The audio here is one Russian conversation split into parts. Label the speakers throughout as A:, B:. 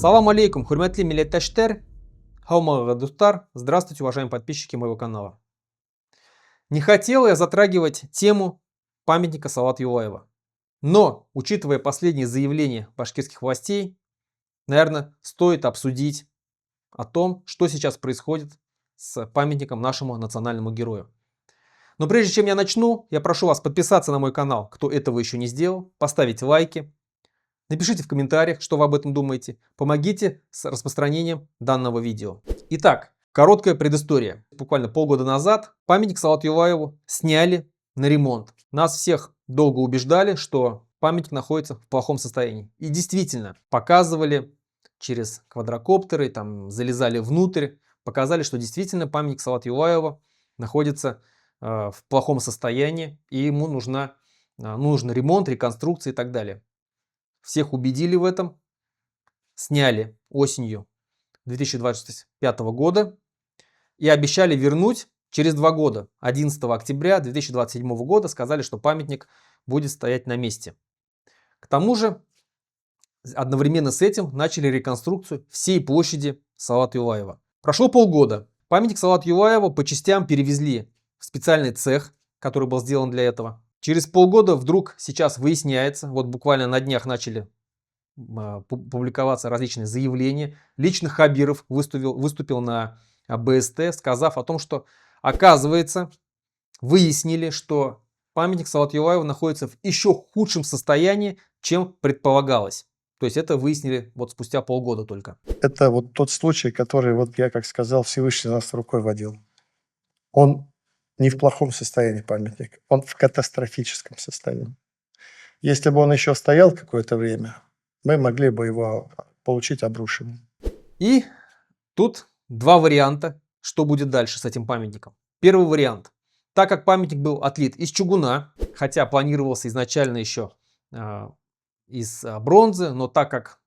A: Салам алейкум, хурматли милләттәштәр, хаумага дустар, здравствуйте, уважаемые подписчики моего канала. Не хотел я затрагивать тему памятника Салавата Юлаева, но, учитывая последние заявления башкирских властей, наверное, стоит обсудить о том, что сейчас происходит с памятником нашему национальному герою. Но прежде чем я начну, я прошу вас подписаться на мой канал, кто этого еще не сделал, поставить лайки. Напишите в комментариях, что вы об этом думаете. Помогите с распространением данного видео. Итак, короткая предыстория. Буквально полгода назад памятник Салавату Юлаеву сняли на ремонт. Нас всех долго убеждали, что памятник находится в плохом состоянии. И действительно, показывали через квадрокоптеры, там залезали внутрь, показали, что действительно памятник Салавату Юлаеву находится в плохом состоянии, и ему нужен ремонт, реконструкция и так далее. Всех убедили в этом, сняли осенью 2025 года и обещали вернуть через 2 года. 11 октября 2027 года сказали, что памятник будет стоять на месте. К тому же, одновременно с этим начали реконструкцию всей площади Салавата Юлаева. Прошло полгода. Памятник Салавату Юлаеву по частям перевезли в специальный цех, который был сделан для этого. Через полгода вдруг сейчас выясняется, вот буквально на днях начали публиковаться различные заявления. Лично Хабиров выступил на БСТ, сказав о том, что, оказывается, выяснили, что памятник Салавату Юлаеву находится в еще худшем состоянии, чем предполагалось. То есть это выяснили вот спустя полгода только.
B: Это вот тот случай, который, вот я как сказал, Всевышний нас рукой водил. Он не в плохом состоянии памятник, он в катастрофическом состоянии. Если бы он еще стоял какое-то время, мы могли бы его получить обрушенным.
A: И тут два варианта, что будет дальше с этим памятником. Первый вариант. Так как памятник был отлит из чугуна, хотя планировался изначально еще из бронзы, но так как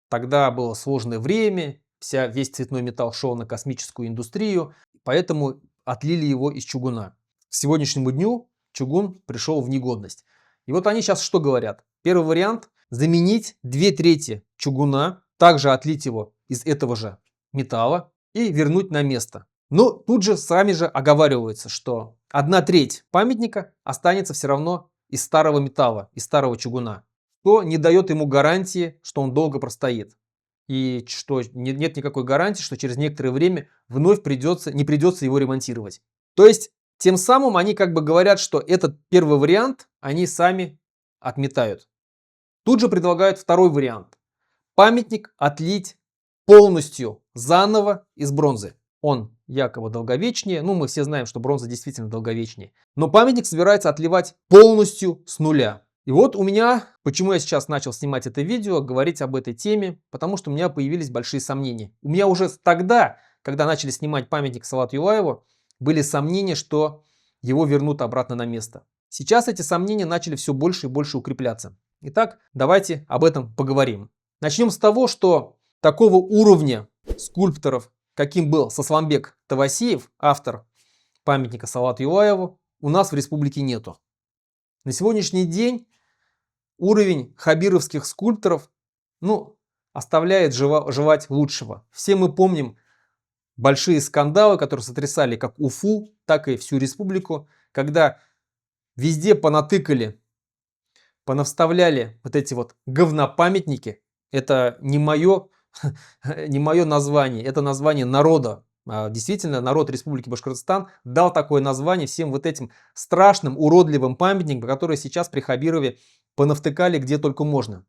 A: тогда было сложное время, весь цветной металл шел на космическую индустрию, поэтому отлили его из чугуна. К сегодняшнему дню чугун пришел в негодность. И вот они сейчас что говорят? Первый вариант – заменить 2/3 чугуна, также отлить его из этого же металла и вернуть на место. Но тут же сами же оговариваются, что 1/3 памятника останется все равно из старого металла, из старого чугуна, что не дает ему гарантии, что он долго простоит. И что нет никакой гарантии, что через некоторое время вновь не придется его ремонтировать. То есть, тем самым они как бы говорят, что этот первый вариант они сами отметают. Тут же предлагают второй вариант. Памятник отлить полностью заново из бронзы. Он якобы долговечнее. Ну, мы все знаем, что бронза действительно долговечнее. Но памятник собирается отливать полностью с нуля. И вот у меня, почему я сейчас начал снимать это видео, говорить об этой теме, потому что у меня появились большие сомнения. У меня уже тогда, когда начали снимать памятник Салавату Юлаеву, были сомнения, что его вернут обратно на место. Сейчас эти сомнения начали все больше и больше укрепляться. Итак, давайте об этом поговорим. Начнем с того, что такого уровня скульпторов, каким был Сосланбек Тавасиев, автор памятника Салавату Юлаеву, у нас в республике нету. На сегодняшний день уровень хабировских скульпторов, оставляет желать лучшего. Все мы помним большие скандалы, которые сотрясали как Уфу, так и всю республику, когда везде понатыкали, понавставляли вот эти вот говнопамятники. Это не мое название, это название народа. Действительно, народ Республики Башкортостан дал такое название всем вот этим страшным, уродливым памятникам, которые сейчас при Хабирове понавтыкали где только можно.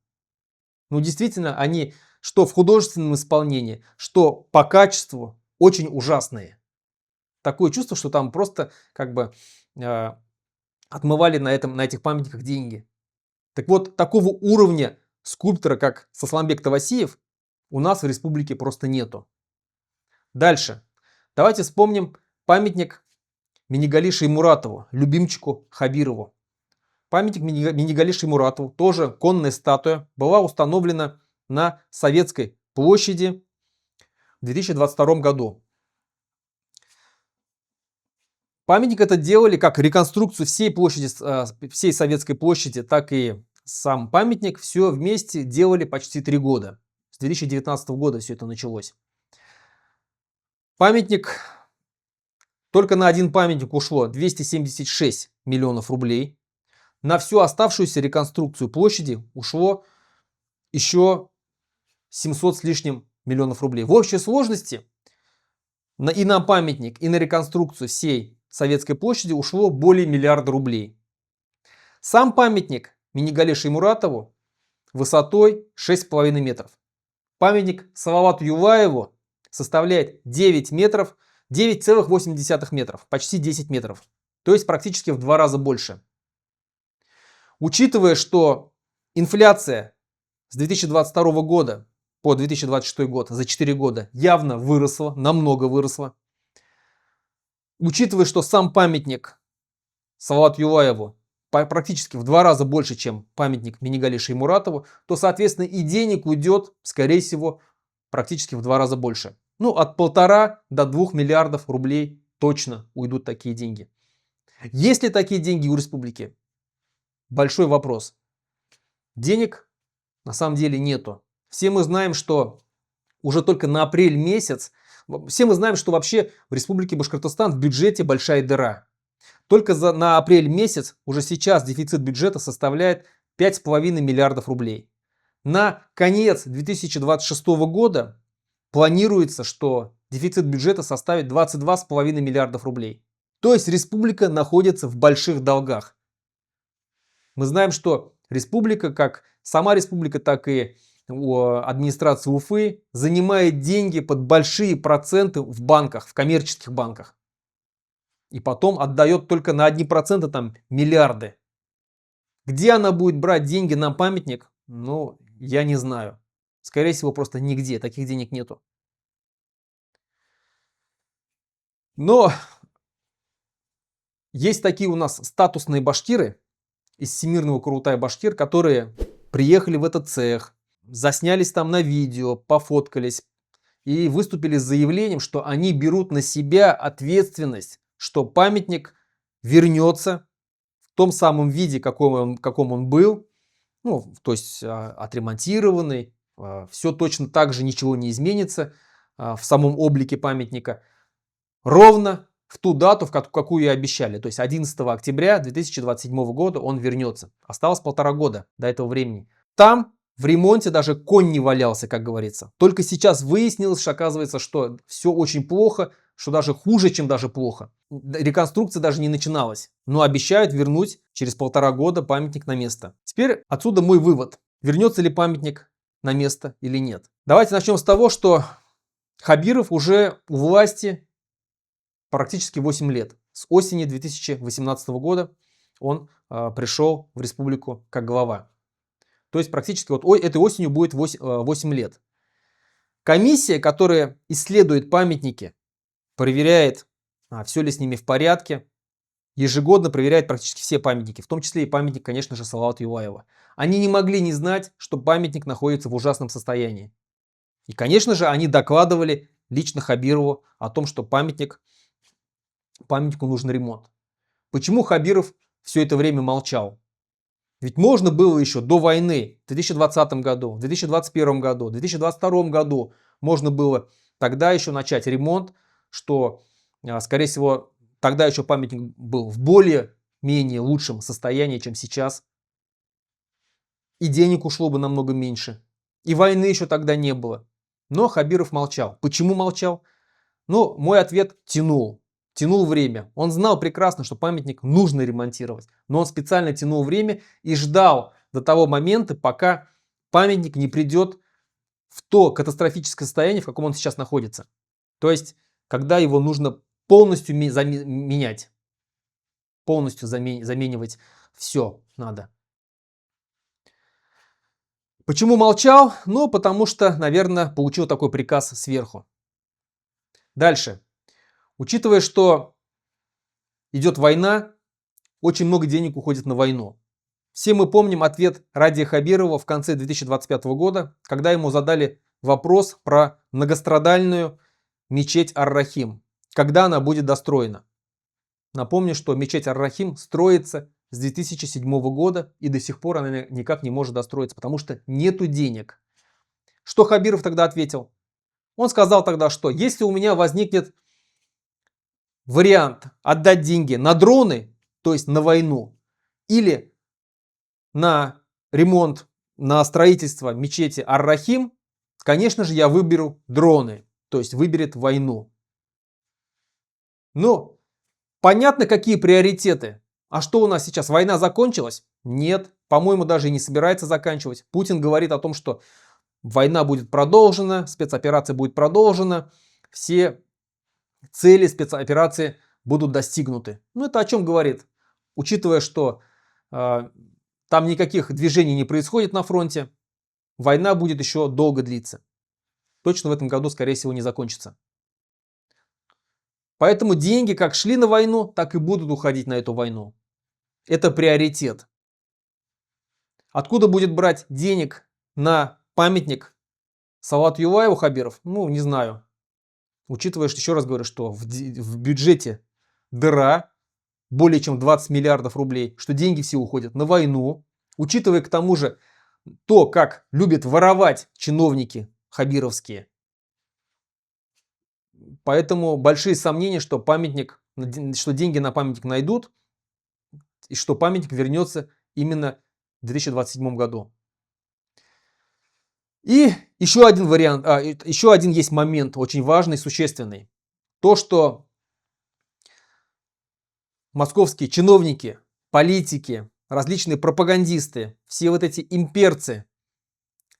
A: Действительно, они что в художественном исполнении, что по качеству очень ужасные. Такое чувство, что там просто как бы отмывали на этих памятниках деньги. Так вот, такого уровня скульптора, как Сосланбек Тавасиев, у нас в республике просто нету. Дальше. Давайте вспомним памятник Минигали Шаймуратову, любимчику Хабирову. Памятник Минигали Шаймуратову, тоже конная статуя, была установлена на Советской площади в 2022 году. Памятник этот делали как реконструкцию всей площади, всей Советской площади, так и сам памятник. Все вместе делали почти 3 года. С 2019 года все это началось. Памятник, только на один памятник ушло 276 миллионов рублей. На всю оставшуюся реконструкцию площади ушло еще 700 с лишним миллионов рублей. В общей сложности и на памятник, и на реконструкцию всей Советской площади ушло более миллиарда рублей. Сам памятник Минигале Шаймуратову высотой 6,5 метров. Памятник Салавату Юлаеву составляет 9 метров, 9,8 метров, почти 10 метров. То есть практически в 2 раза больше. Учитывая, что инфляция с 2022 года по 2026 год за 4 года явно выросла, намного выросла. Учитывая, что сам памятник Салавату Юлаеву практически в 2 раза больше, чем памятник Минигале Шаймуратову, то, соответственно, и денег уйдет, скорее всего, практически в 2 раза больше. Ну, от 1,5 до 2 миллиардов рублей точно уйдут такие деньги. Есть ли такие деньги у республики? Большой вопрос. Денег на самом деле нету. Все мы знаем, что уже только на апрель месяц, все мы знаем, что вообще в Республике Башкортостан в бюджете большая дыра. Только на апрель месяц уже сейчас дефицит бюджета составляет 5,5 миллиардов рублей. На конец 2026 года планируется, что дефицит бюджета составит 22,5 миллиардов рублей. То есть республика находится в больших долгах. Мы знаем, что республика, как сама республика, так и администрация Уфы занимает деньги под большие проценты в банках, в коммерческих банках. И потом отдает только на одни проценты там миллиарды. Где она будет брать деньги на памятник? Ну, я не знаю. Скорее всего, просто нигде. Таких денег нету. Но есть такие у нас статусные башкиры из Всемирного Курултая-Башкир, которые приехали в этот цех, заснялись там на видео, пофоткались и выступили с заявлением, что они берут на себя ответственность, что памятник вернется в том самом виде, каком он был, ну, то есть отремонтированный, все точно так же, ничего не изменится в самом облике памятника, ровно в ту дату, в какую и обещали, то есть 11 октября 2027 года он вернется. Осталось 1,5 года до этого времени. Там в ремонте даже конь не валялся, как говорится. Только сейчас выяснилось, что оказывается, что все очень плохо, что даже хуже, чем даже плохо. Реконструкция даже не начиналась. Но обещают вернуть через 1,5 года памятник на место. Теперь отсюда мой вывод. Вернется ли памятник на место или нет? Давайте начнем с того, что Хабиров уже у власти практически 8 лет. С осени 2018 года он пришел в республику как глава. То есть практически вот этой осенью будет 8 лет. Комиссия, которая исследует памятники, проверяет, все ли с ними в порядке, ежегодно проверяет практически все памятники, в том числе и памятник, конечно же, Салавату Юлаева. Они не могли не знать, что памятник находится в ужасном состоянии. И, конечно же, они докладывали лично Хабирову о том, что памятнику нужен ремонт. Почему Хабиров все это время молчал? Ведь можно было еще до войны, в 2020 году, в 2021 году, в 2022 году можно было тогда еще начать ремонт, что, скорее всего, тогда еще памятник был в более-менее лучшем состоянии, чем сейчас. И денег ушло бы намного меньше. И войны еще тогда не было. Но Хабиров молчал. Почему молчал? Ну, мой ответ – тянул время. Он знал прекрасно, что памятник нужно ремонтировать, но он специально тянул время и ждал до того момента, пока памятник не придет в то катастрофическое состояние, в каком он сейчас находится. То есть, когда его нужно полностью менять, полностью заменивать все надо. Почему молчал? Ну, потому что, наверное, получил такой приказ сверху. Дальше. Учитывая, что идет война, очень много денег уходит на войну. Все мы помним ответ Радия Хабирова в конце 2025 года, когда ему задали вопрос про многострадальную мечеть Ар-Рахим. Когда она будет достроена? Напомню, что мечеть Ар-Рахим строится с 2007 года и до сих пор она никак не может достроиться, потому что нету денег. Что Хабиров тогда ответил? Он сказал тогда, что если у меня возникнет вариант отдать деньги на дроны, то есть на войну, или на ремонт, на строительство мечети Ар-Рахим, конечно же, я выберу дроны, то есть выберет войну. Но понятно, какие приоритеты. А что у нас сейчас? Война закончилась? Нет, по-моему, даже и не собирается заканчивать. Путин говорит о том, что война будет продолжена, спецоперация будет продолжена, все цели спецоперации будут достигнуты. Ну, это о чем говорит? Учитывая, что там никаких движений не происходит на фронте, война будет еще долго длиться. Точно в этом году, скорее всего, не закончится. Поэтому деньги как шли на войну, так и будут уходить на эту войну. Это приоритет. Откуда будет брать денег на памятник Салавату Юлаеву Хабиров? Ну, не знаю. Учитывая, что, еще раз говорю, что в бюджете дыра более чем 20 миллиардов рублей, что деньги все уходят на войну. Учитывая к тому же то, как любят воровать чиновники хабировские. Поэтому большие сомнения, что что деньги на памятник найдут, и что памятник вернется именно в 2027 году. И еще один вариант, еще один есть момент, очень важный, существенный. То, что московские чиновники, политики, различные пропагандисты, все вот эти имперцы,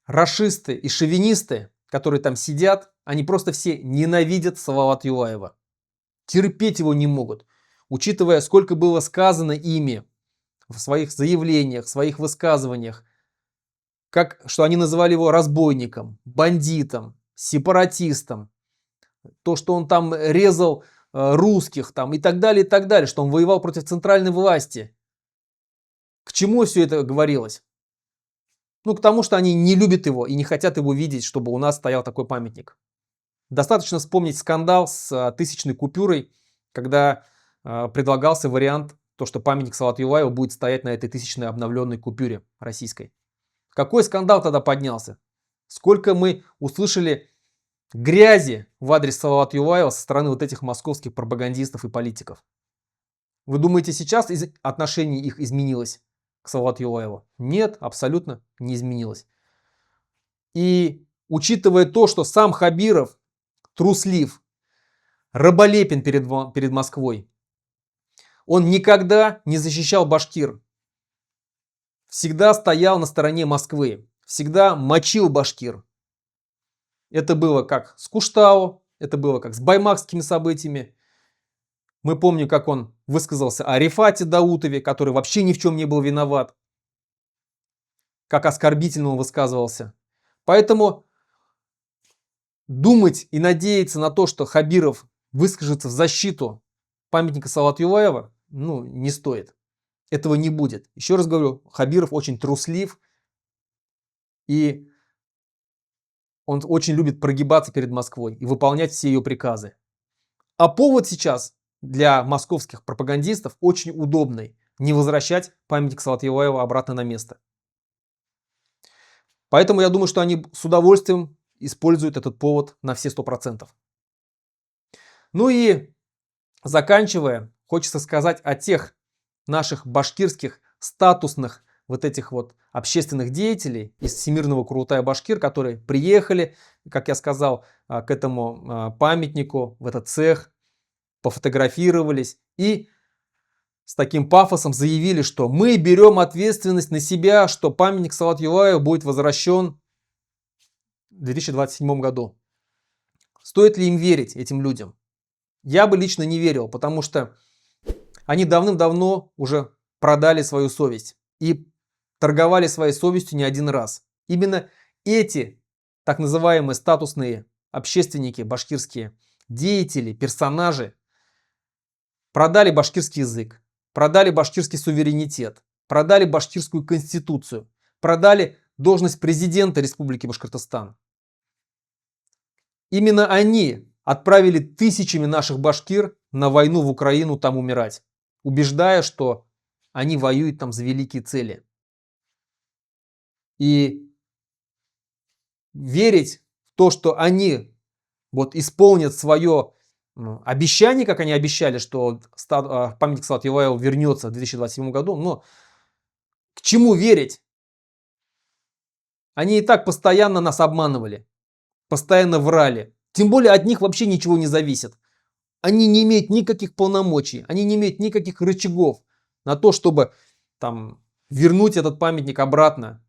A: рашисты и шовинисты, которые там сидят, они просто все ненавидят Салавата Юлаева. Терпеть его не могут. Учитывая, сколько было сказано ими в своих заявлениях, в своих высказываниях, что они называли его разбойником, бандитом, сепаратистом, то, что он там резал русских там, и так далее, что он воевал против центральной власти. К чему все это говорилось? Ну, к тому, что они не любят его и не хотят его видеть, чтобы у нас стоял такой памятник. Достаточно вспомнить скандал с 1000-ной купюрой, когда предлагался вариант, то, что памятник Салавату Юлаеву будет стоять на этой 1000-ной обновленной купюре российской. Какой скандал тогда поднялся? Сколько мы услышали грязи в адрес Салавата Юлаева со стороны вот этих московских пропагандистов и политиков. Вы думаете, сейчас отношение их изменилось к Салавату Юлаеву? Нет, абсолютно не изменилось. И учитывая то, что сам Хабиров труслив, раболепен перед Москвой, он никогда не защищал башкир. Всегда стоял на стороне Москвы, всегда мочил башкир. Это было как с Куштау, это было как с баймакскими событиями. Мы помним, как он высказался о Рифате Даутове, который вообще ни в чем не был виноват. Как оскорбительно он высказывался. Поэтому думать и надеяться на то, что Хабиров выскажется в защиту памятника Салавату Юлаева, не стоит. Этого не будет. Еще раз говорю, Хабиров очень труслив и он очень любит прогибаться перед Москвой и выполнять все ее приказы. А повод сейчас для московских пропагандистов очень удобный. Не возвращать памятник Салавата Юлаева обратно на место. Поэтому я думаю, что они с удовольствием используют этот повод на все 100%. Ну и заканчивая, хочется сказать о тех наших башкирских статусных вот этих вот общественных деятелей из Всемирного Курултая-Башкир, которые приехали, как я сказал, к этому памятнику, в этот цех, пофотографировались и с таким пафосом заявили, что мы берем ответственность на себя, что памятник Салавату Юлаеву будет возвращен в 2027 году. Стоит ли им верить, этим людям? Я бы лично не верил, потому что они давным-давно уже продали свою совесть и торговали своей совестью не один раз. Именно эти так называемые статусные общественники, башкирские деятели, персонажи продали башкирский язык, продали башкирский суверенитет, продали башкирскую конституцию, продали должность президента Республики Башкортостан. Именно они отправили тысячами наших башкир на войну в Украину там умирать, убеждая, что они воюют там за великие цели. И верить в то, что они вот исполнят свое обещание, как они обещали, что памятник Салавата Юлаева вернется в 2027 году, но к чему верить? Они и так постоянно нас обманывали, постоянно врали. Тем более от них вообще ничего не зависит. Они не имеют никаких полномочий, они не имеют никаких рычагов на то, чтобы там вернуть этот памятник обратно.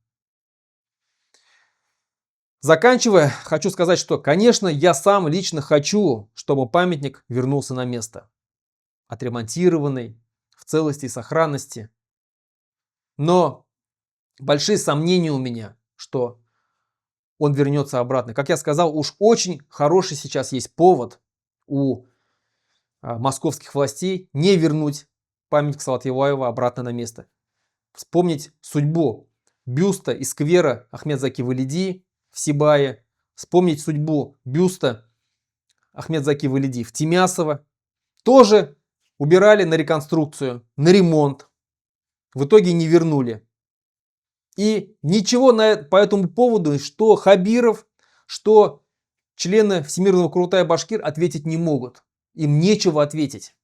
A: Заканчивая, хочу сказать, что, конечно, я сам лично хочу, чтобы памятник вернулся на место. Отремонтированный, в целости и сохранности. Но большие сомнения у меня, что он вернется обратно. Как я сказал, уж очень хороший сейчас есть повод у московских властей не вернуть памятник Салавата Юлаева обратно на место. Вспомнить судьбу бюста и сквера Ахмедзаки Валиди в Сибае. Вспомнить судьбу бюста Ахмедзаки Валиди в Тимясово. Тоже убирали на реконструкцию, на ремонт. В итоге не вернули. И ничего по этому поводу, что Хабиров, что члены Всемирного Курултая-Башкир ответить не могут. Им нечего ответить.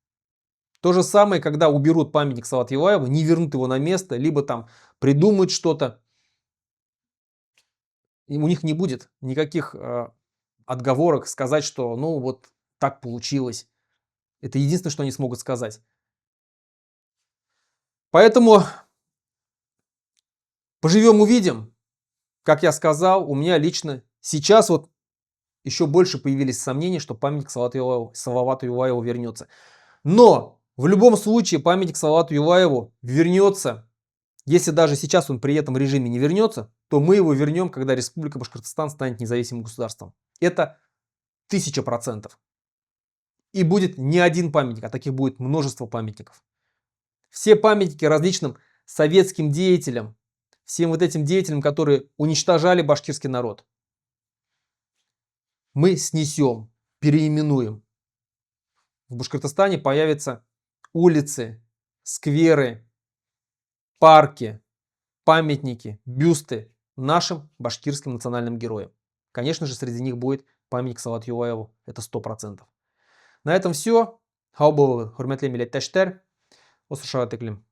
A: То же самое, когда уберут памятник Салавата Юлаева, не вернут его на место, либо там придумают что-то. И у них не будет никаких отговорок сказать, что ну вот так получилось. Это единственное, что они смогут сказать. Поэтому поживем увидим. Как я сказал, у меня лично сейчас вот еще больше появились сомнения, что памятник Салавату Юлаеву вернется. Но в любом случае памятник Салавату Юлаеву вернется. Если даже сейчас он при этом режиме не вернется, то мы его вернем, когда Республика Башкортостан станет независимым государством. Это 1000%. И будет не один памятник, а таких будет множество памятников. Все памятники различным советским деятелям, всем вот этим деятелям, которые уничтожали башкирский народ, мы снесем, переименуем. В Башкортостане появятся улицы, скверы, парки, памятники, бюсты нашим башкирским национальным героям. Конечно же, среди них будет памятник Салавату Юлаеву. Это 100%. На этом все. Хау был, хурметли милләттәшләр. Осы шагат иклем.